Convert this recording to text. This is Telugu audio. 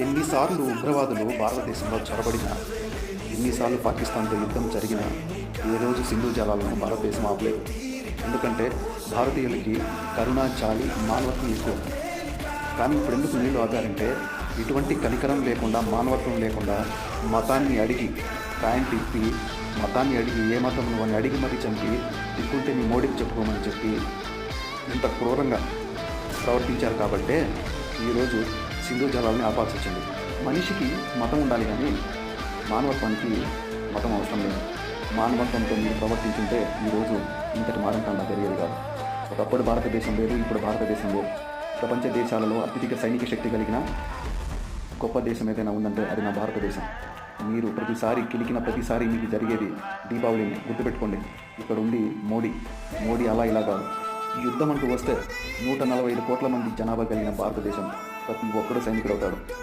ఎన్నిసార్లు ఉగ్రవాదులు భారతదేశంలో చొరబడినా, ఎన్నిసార్లు పాకిస్తాన్‌తో యుద్ధం జరిగినా, ఏ రోజు సింధు జలాలను భారతదేశం ఆపలేదు. ఎందుకంటే భారతీయులకి కరుణ, జాలి, మానవత్వం ఎక్కువ. కానీ ఇప్పుడెందుకు నీళ్లు ఆగారంటే, ఎటువంటి కనికరం లేకుండా, మానవత్వం లేకుండా మతాన్ని అడిగి, ప్యాంట్ ఇప్పి, మతాన్ని అడిగి, ఏ మతం నువ్వు అని అడిగి మరీ చంపి, దిక్కుంటే మీ మోడీకి చెప్పుకోమని చెప్పి ఇంత క్రూరంగా ప్రవర్తించారు కాబట్టే ఈరోజు సింధు జలాల్ని ఆపాల్సి వచ్చింది. మనిషికి మతం ఉండాలి కానీ మానవత్వానికి మతం అవసరం లేదు. మానవత్వంతో మీరు ప్రవర్తించుంటే ఈరోజు ఇంతటి మారంకాండ జరిగేది కాదు. ఒకప్పుడు భారతదేశం వేరు, ఇప్పుడు భారతదేశం వేరు. ప్రపంచ దేశాలలో అత్యధిక సైనిక శక్తి కలిగిన గొప్ప దేశం ఏదైనా ఉందంటే అది నా భారతదేశం. మీరు ప్రతిసారి కిలికిన ప్రతిసారి మీకు జరిగేది దీపావళిని గుర్తుపెట్టుకోండి. ఇక్కడ ఉంది మోడీ అలా ఇలా కాదు. ఈ యుద్ధం అంటూ వస్తే 145 కోట్ల మంది జనాభా కలిగిన భారతదేశం ప్రతి ఒక్కడు సైనికుడు అవుతాడు.